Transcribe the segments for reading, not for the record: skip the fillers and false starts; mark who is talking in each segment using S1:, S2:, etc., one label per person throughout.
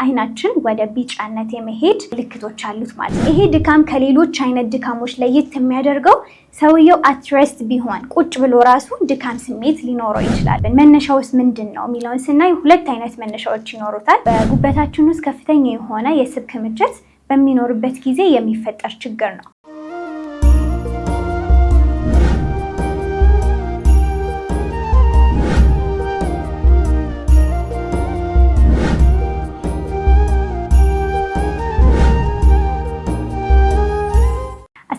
S1: አይናችን ወደ ቢጫነት የመሄድ ምልክቶች አሉት ማለት ነው። ይሄ ድካም ከሌሎች አይነት ድካሞች ለየት የሚያደርገው ሰውየው አትሬስት ቢሆን ቁጭ ብሎ ራሱ ድካም ስሜት ሊኖረው ይችላል። መነሻውስ ምንድነው የሚለውን ስናይ ሁለት አይነት መነሻዎች ይኖሩታል። በጉበታችን ውስጥ ከፍተኛ የሆነ የስብ ክምችት በሚኖርበት ጊዜ የሚፈጠር ችግር ነው።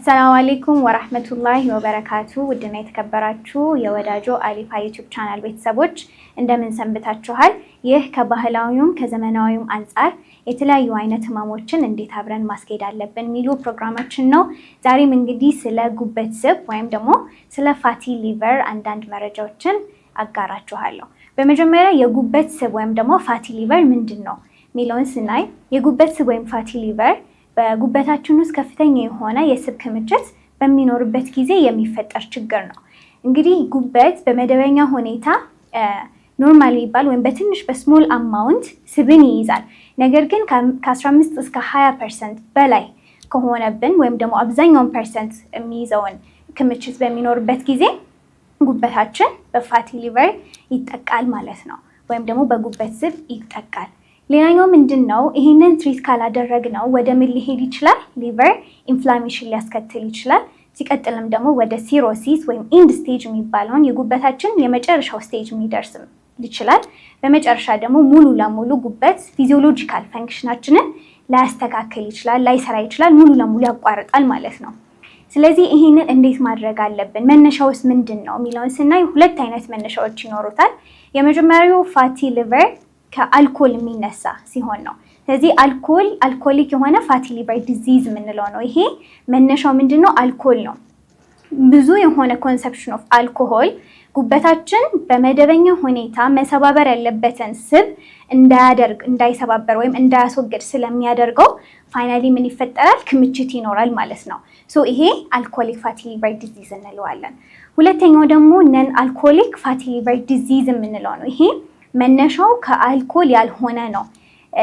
S1: ሰላም አለይኩም ወራህመቱላሂ ወበረካቱ። ውድና የተከበራችሁ የወዳጆ አሊፋ ዩቲዩብ ቻናል ቤተሰቦች እንደምን ሰንብታችኋል? ይህ ከባህላዊውም ከዘመናዊውም አንጻር የተለያዩ አይነት ህመሞችን እንዴት አብረን ማስኬድ አለብን የሚሉ ፕሮግራማችን ነው። ዛሬም እንግዲህ ስለ ጉበት ስብ ወይም ደግሞ ስለ ፋቲ ሊቨር አንዳንድ መረጃዎችን አጋራችኋለሁ። በመጀመሪያ የጉበት ስብ ወይም ደግሞ ፋቲ ሊቨር ምንድን ነው የሚለውን ስናይ የጉበት ስብ ወይም ፋቲ ሊቨር በጉበታችን ውስጥ ከፍተኛ የሆነ የስብ ክምችት በሚኖርበት ጊዜ የሚፈጠር ችግር ነው። እንግዲህ ጉበት በመደበኛ ሁኔታ ኖርማል የሚባል ወይም በትንሽ በስሞል አማውንት ስብን ይይዛል። ነገር ግን ከ15 እስከ 20% በላይ ከሆነብን ወይም ደግሞ አብዛኛውን ፐርሰንት የሚይዘውን ክምችት በሚኖርበት ጊዜ ጉበታችን በፋቲ ሊቨር ይጠቃል ማለት ነው፣ ወይም ደግሞ በጉበት ስብ ይጠቃል። ሌላኛው ምንድን ነው? ይሄንን ትሪት ካላደረግነው ወደ ምን ሊሄድ ይችላል? ሊቨር ኢንፍላሜሽን ሊያስከትል ይችላል። ሲቀጥልም ደግሞ ወደ ሲሮሲስ ወይም ኢንድ ስቴጅ የሚባለውን የጉበታችን የመጨረሻው ስቴጅ የሚደርስም ይችላል። በመጨረሻ ደግሞ ሙሉ ለሙሉ ጉበት ፊዚዮሎጂካል ፈንክሽናችንን ላያስተካክል ይችላል፣ ላይሰራ ይችላል፣ ሙሉ ለሙሉ ያቋርጣል ማለት ነው። ስለዚህ ይሄንን እንዴት ማድረግ አለብን? መነሻውስ ምንድን ነው የሚለውን ስናይ ሁለት አይነት መነሻዎች ይኖሩታል። የመጀመሪያው ፋቲ ሊቨር ከአልኮል የሚነሳ ሲሆን ነው። ስለዚህ አልኮሊክ የሆነ ፋቲ ሊቨር ዲዚዝ የምንለው ነው። ይሄ መነሻው ምንድነው? አልኮል ነው። ብዙ የሆነ ኮንሰፕሽን ኦፍ አልኮሆል ጉበታችን በመደበኛ ሁኔታ መሰባበር ያለበትን ስብ እንዳይሰባበር ወይም እንዳያስወግድ ስለሚያደርገው ፋይናሊ ምን ይፈጠራል? ክምችት ይኖራል ማለት ነው። ሶ ይሄ አልኮሊክ ፋቲ ሊቨር ዲዚዝ እንለዋለን። ሁለተኛው ደግሞ ነን አልኮሊክ ፋቲ ሊቨር ዲዚዝ የምንለው ነው። ይሄ መነሻው ከአልኮል ያልሆነ ነው።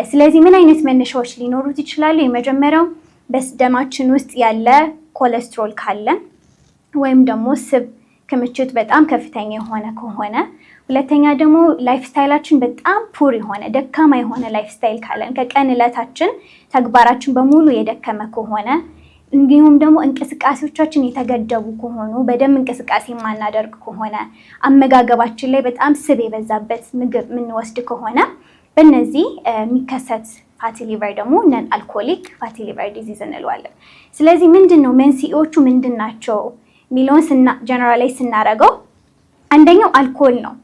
S1: ስለዚህ ምን አይነት መነሻዎች ሊኖሩት ይችላሉ? የመጀመሪያው በደማችን ውስጥ ያለ ኮሌስትሮል ካለን ወይም ደግሞ ስብ ክምችት በጣም ከፍተኛ የሆነ ከሆነ፣ ሁለተኛ ደግሞ ላይፍ ስታይላችን በጣም ፑር የሆነ ደካማ የሆነ ላይፍ ስታይል ካለን፣ ከቀን ዕለታችን ተግባራችን በሙሉ የደከመ ከሆነ፣ እንዲሁም ደግሞ እንቅስቃሴዎቻችን የተገደቡ ከሆኑ፣ በደም እንቅስቃሴ የማናደርግ ከሆነ፣ አመጋገባችን ላይ በጣም ስብ የበዛበት ምግብ የምንወስድ ከሆነ በእነዚህ የሚከሰት ፋቲ ሊቨር ደግሞ ነን አልኮሊክ ፋቲ ሊቨር ዲዚዝ እንለዋለን። ስለዚህ ምንድን ነው መንስኤዎቹ ምንድን ናቸው የሚለውን ጀነራላይዝ ስናደርገው አንደኛው አልኮል ነው።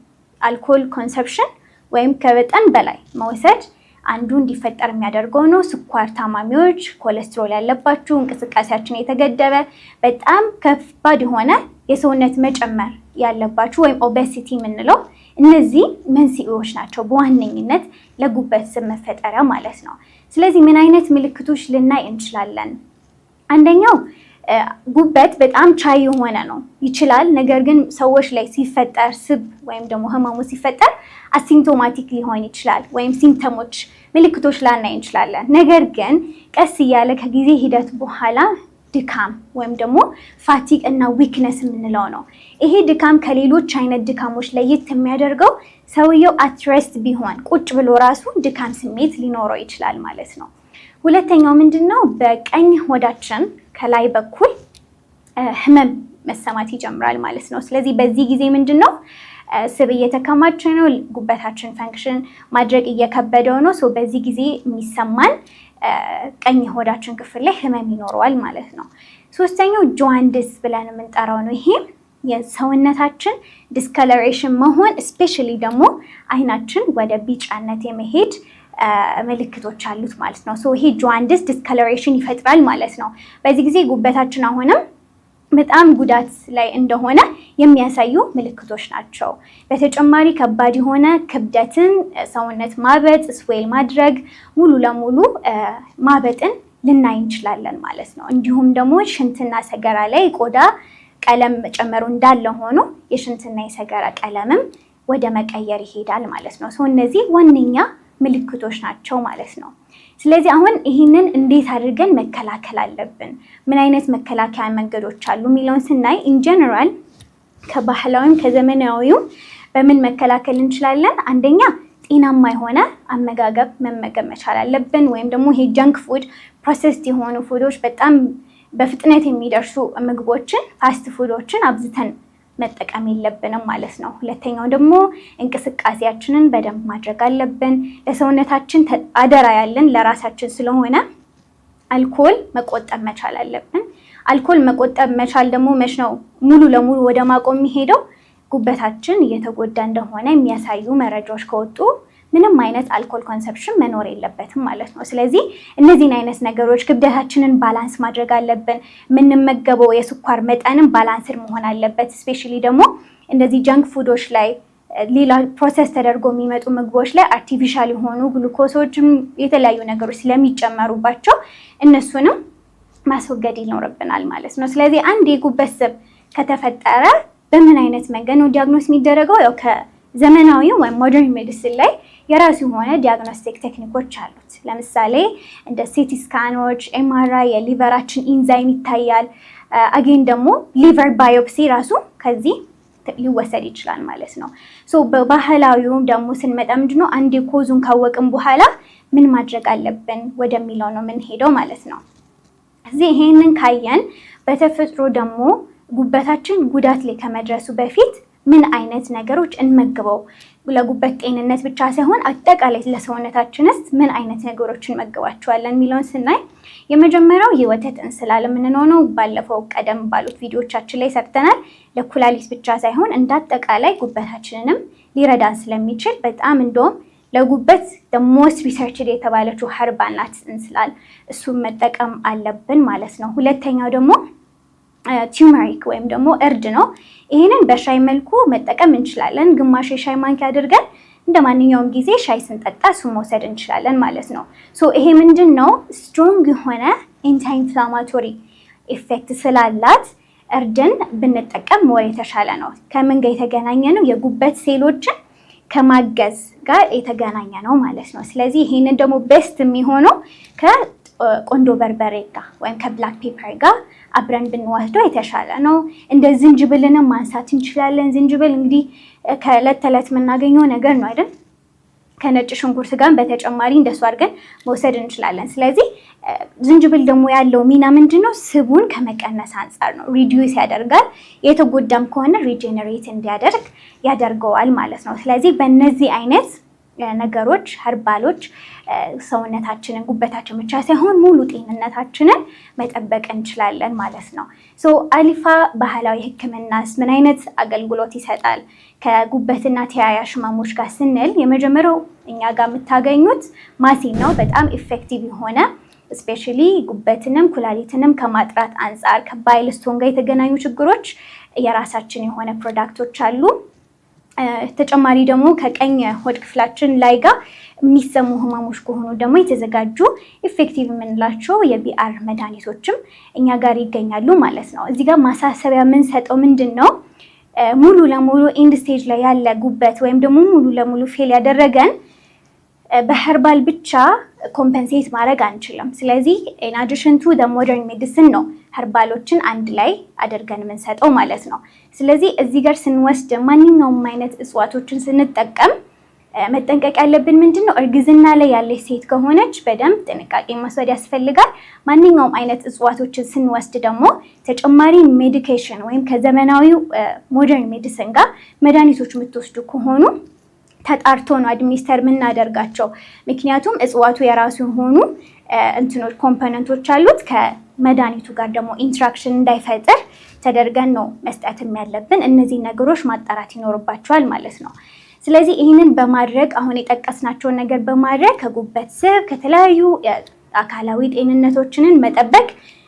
S1: አልኮል ኮንሰፕሽን ወይም ከመጠን በላይ መውሰድ አንዱ እንዲፈጠር የሚያደርገው ነው። ስኳር ታማሚዎች፣ ኮሌስትሮል ያለባችሁ፣ እንቅስቃሴያችን የተገደበ በጣም ከባድ የሆነ የሰውነት መጨመር ያለባችሁ ወይም ኦቤሲቲ የምንለው እነዚህ መንስኤዎች ናቸው በዋነኝነት ለጉበት ስብ መፈጠሪያ ማለት ነው። ስለዚህ ምን አይነት ምልክቶች ልናይ እንችላለን? አንደኛው ጉበት በጣም ቻይ የሆነ ነው ይችላል። ነገር ግን ሰዎች ላይ ሲፈጠር ስብ ወይም ደግሞ ህመሙ ሲፈጠር አሲምፕቶማቲክ ሊሆን ይችላል ወይም ሲምፕተሞች ምልክቶች ላናይ እንችላለን። ነገር ግን ቀስ እያለ ከጊዜ ሂደት በኋላ ድካም ወይም ደግሞ ፋቲግ እና ዊክነስ የምንለው ነው። ይሄ ድካም ከሌሎች አይነት ድካሞች ለየት የሚያደርገው ሰውየው አትሬስት ቢሆን ቁጭ ብሎ ራሱ ድካም ስሜት ሊኖረው ይችላል ማለት ነው። ሁለተኛው ምንድነው? በቀኝ ሆዳችን ከላይ በኩል ህመም መሰማት ይጀምራል ማለት ነው። ስለዚህ በዚህ ጊዜ ምንድነው? ስብ እየተከማቸ ነው፣ ጉበታችን ፈንክሽን ማድረግ እየከበደው ነው። በዚህ ጊዜ የሚሰማን ቀኝ ሆዳችን ክፍል ላይ ህመም ይኖረዋል ማለት ነው። ሶስተኛው ጆንዲስ ብለን የምንጠራው ነው። ይሄ የሰውነታችን ዲስከለሬሽን መሆን ስፔሻሊ ደግሞ አይናችን ወደ ቢጫነት የመሄድ ምልክቶች አሉት ማለት ነው። ይሄ ጆንዲስ ዲስከለሬሽን ይፈጥራል ማለት ነው። በዚህ ጊዜ ጉበታችን አሁንም በጣም ጉዳት ላይ እንደሆነ የሚያሳዩ ምልክቶች ናቸው። በተጨማሪ ከባድ የሆነ ክብደትን፣ ሰውነት ማበጥ፣ ስዌል ማድረግ፣ ሙሉ ለሙሉ ማበጥን ልናይ እንችላለን ማለት ነው። እንዲሁም ደግሞ ሽንትና ሰገራ ላይ ቆዳ ቀለም መጨመሩ እንዳለ ሆኖ የሽንትና የሰገራ ቀለምም ወደ መቀየር ይሄዳል ማለት ነው። እነዚህ ዋነኛ ምልክቶች ናቸው ማለት ነው። ስለዚህ አሁን ይህንን እንዴት አድርገን መከላከል አለብን፣ ምን አይነት መከላከያ መንገዶች አሉ የሚለውን ስናይ ኢን ጀነራል ከባህላዊም ከዘመናዊው በምን መከላከል እንችላለን? አንደኛ ጤናማ የሆነ አመጋገብ መመገብ መቻል አለብን። ወይም ደግሞ ይሄ ጃንክ ፉድ ፕሮሰስድ የሆኑ ፉዶች በጣም በፍጥነት የሚደርሱ ምግቦችን ፋስት ፉዶችን አብዝተን መጠቀም የለብንም ማለት ነው። ሁለተኛው ደግሞ እንቅስቃሴያችንን በደንብ ማድረግ አለብን። ለሰውነታችን አደራ ያለን ለራሳችን ስለሆነ አልኮል መቆጠብ መቻል አለብን። አልኮል መቆጠብ መቻል ደግሞ መች ነው ሙሉ ለሙሉ ወደ ማቆም የሚሄደው? ጉበታችን እየተጎዳ እንደሆነ የሚያሳዩ መረጃዎች ከወጡ ምንም አይነት አልኮል ኮንሰፕሽን መኖር የለበትም ማለት ነው። ስለዚህ እነዚህን አይነት ነገሮች ክብደታችንን ባላንስ ማድረግ አለብን። የምንመገበው የስኳር መጠንም ባላንስድ መሆን አለበት። ስፔሻሊ ደግሞ እንደዚህ ጃንክ ፉዶች ላይ ሌላ ፕሮሰስ ተደርጎ የሚመጡ ምግቦች ላይ አርቲፊሻል የሆኑ ግሉኮሶችም የተለያዩ ነገሮች ስለሚጨመሩባቸው እነሱንም ማስወገድ ይኖርብናል ማለት ነው። ስለዚህ አንድ የጉበት ስብ ከተፈጠረ በምን አይነት መንገድ ነው ዲያግኖስ የሚደረገው? ያው ከዘመናዊ ወይም ሞደርን ሜዲሲን ላይ የራሱ የሆነ ዲያግኖስቲክ ቴክኒኮች አሉት። ለምሳሌ እንደ ሲቲ ስካኖች፣ ኤምአርአይ፣ የሊቨራችን ኢንዛይም ይታያል። አጌን ደግሞ ሊቨር ባዮፕሲ ራሱ ከዚህ ሊወሰድ ይችላል ማለት ነው። ሶ በባህላዊውም ደግሞ ስንመጣ ምንድነው አንድ ኮዙን ካወቅን በኋላ ምን ማድረግ አለብን ወደሚለው ነው የምንሄደው ማለት ነው። እዚህ ይሄንን ካየን በተፈጥሮ ደግሞ ጉበታችን ጉዳት ላይ ከመድረሱ በፊት ምን አይነት ነገሮች እንመግበው? ለጉበት ጤንነት ብቻ ሳይሆን አጠቃላይ ለሰውነታችንስ ምን አይነት ነገሮችን እንመግባቸዋለን የሚለውን ስናይ የመጀመሪያው የወተት እንስላል የምንለው ነው። ባለፈው ቀደም ባሉት ቪዲዮቻችን ላይ ሰርተናል። ለኩላሊት ብቻ ሳይሆን እንዳጠቃላይ ጉበታችንንም ሊረዳን ስለሚችል በጣም እንደውም ለጉበት ሞስት ሪሰርችድ የተባለችው ሀርባል ናት እንስላል፣ እሱን መጠቀም አለብን ማለት ነው። ሁለተኛው ደግሞ ቱርመሪክ ወይም ደግሞ እርድ ነው። ይህንን በሻይ መልኩ መጠቀም እንችላለን። ግማሽ የሻይ ማንኪያ አድርገን እንደ ማንኛውም ጊዜ ሻይ ስንጠጣ እሱን መውሰድ እንችላለን ማለት ነው። ሶ ይሄ ምንድን ነው ስትሮንግ የሆነ ኤንቲ ኢንፍላማቶሪ ኢፌክት ስላላት እርድን ብንጠቀም ሞር የተሻለ ነው። ከምን ጋር የተገናኘ ነው? የጉበት ሴሎችን ከማገዝ ጋር የተገናኘ ነው ማለት ነው። ስለዚህ ይሄንን ደግሞ ቤስት የሚሆነው ከቆንዶ በርበሬ ጋር ወይም ከብላክ ፔፐር ጋር አብረን ብንወስደው የተሻለ ነው። እንደ ዝንጅብልንም ማንሳት እንችላለን። ዝንጅብል እንግዲህ ከዕለት ተዕለት የምናገኘው ነገር ነው አይደል? ከነጭ ሽንኩርት ጋር በተጨማሪ እንደሱ አድርገን መውሰድ እንችላለን። ስለዚህ ዝንጅብል ደግሞ ያለው ሚና ምንድነው? ስቡን ከመቀነስ አንጻር ነው። ሪዲዩስ ያደርጋል። የተጎዳም ከሆነ ሪጀነሬት እንዲያደርግ ያደርገዋል ማለት ነው። ስለዚህ በእነዚህ አይነት ነገሮች ሀርባሎች ሰውነታችንን ጉበታችን ብቻ ሳይሆን ሙሉ ጤንነታችንን መጠበቅ እንችላለን ማለት ነው። ሶ አሊፋ ባህላዊ ሕክምናስ ምን አይነት አገልግሎት ይሰጣል ከጉበትና ተያያዥ ህመሞች ጋር ስንል የመጀመሪያው እኛ ጋር የምታገኙት ማሲን ነው። በጣም ኢፌክቲቭ የሆነ ስፔሻሊ ጉበትንም ኩላሊትንም ከማጥራት አንጻር ከባይል ስቶን ጋር የተገናኙ ችግሮች የራሳችን የሆነ ፕሮዳክቶች አሉ። ተጨማሪ ደግሞ ከቀኝ ሆድ ክፍላችን ላይ ጋር የሚሰሙ ህመሞች ከሆኑ ደግሞ የተዘጋጁ ኢፌክቲቭ የምንላቸው የቢአር መድኃኒቶችም እኛ ጋር ይገኛሉ ማለት ነው። እዚህ ጋር ማሳሰቢያ የምንሰጠው ምንድን ነው? ሙሉ ለሙሉ ኢንድ ስቴጅ ላይ ያለ ጉበት ወይም ደግሞ ሙሉ ለሙሉ ፌል ያደረገን በኸርባል ብቻ ኮምፐንሴት ማድረግ አንችልም። ስለዚህ ኢን አዲሽን ቱ ሞደርን ሜዲሲን ነው ኸርባሎችን አንድ ላይ አድርገን የምንሰጠው ማለት ነው። ስለዚህ እዚህ ጋር ስንወስድ ማንኛውም አይነት እጽዋቶችን ስንጠቀም መጠንቀቅ ያለብን ምንድን ነው? እርግዝና ላይ ያለች ሴት ከሆነች በደንብ ጥንቃቄ መውሰድ ያስፈልጋል። ማንኛውም አይነት እጽዋቶችን ስንወስድ ደግሞ ተጨማሪ ሜዲኬሽን ወይም ከዘመናዊው ሞደርን ሜዲሲን ጋር መድኃኒቶች የምትወስዱ ከሆኑ ተጣርቶ ነው አድሚኒስተር የምናደርጋቸው። ምክንያቱም እጽዋቱ የራሱ የሆኑ እንትኖች ኮምፖነንቶች አሉት። ከመድኃኒቱ ጋር ደግሞ ኢንትራክሽን እንዳይፈጥር ተደርገን ነው መስጠትም ያለብን። እነዚህ ነገሮች ማጣራት ይኖርባቸዋል ማለት ነው። ስለዚህ ይህንን በማድረግ አሁን የጠቀስናቸውን ነገር በማድረግ ከጉበት ስብ ከተለያዩ አካላዊ ጤንነቶችንን መጠበቅ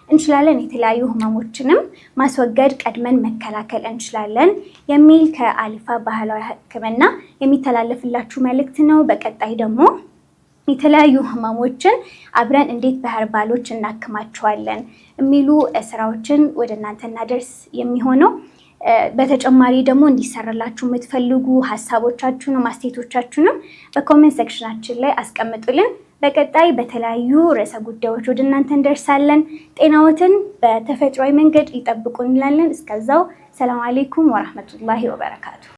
S1: እንችላለን። የተለያዩ ህመሞችንም ማስወገድ ቀድመን መከላከል እንችላለን የሚል ከአሊፋ ባህላዊ ሕክምና የሚተላለፍላችሁ መልእክት ነው። በቀጣይ ደግሞ የተለያዩ ህመሞችን አብረን እንዴት በኸርባሎች እናክማቸዋለን የሚሉ ስራዎችን ወደ እናንተ እናደርስ የሚሆነው። በተጨማሪ ደግሞ እንዲሰራላችሁ የምትፈልጉ ሀሳቦቻችሁንም አስተያየቶቻችሁንም በኮሜንት ሴክሽናችን ላይ አስቀምጡልን። በቀጣይ በተለያዩ ርዕሰ ጉዳዮች ወደ እናንተ እንደርሳለን። ጤናዎትን በተፈጥሯዊ መንገድ ይጠብቁ እንላለን። እስከዛው ሰላም አለይኩም ወራህመቱላሂ ወበረካቱ።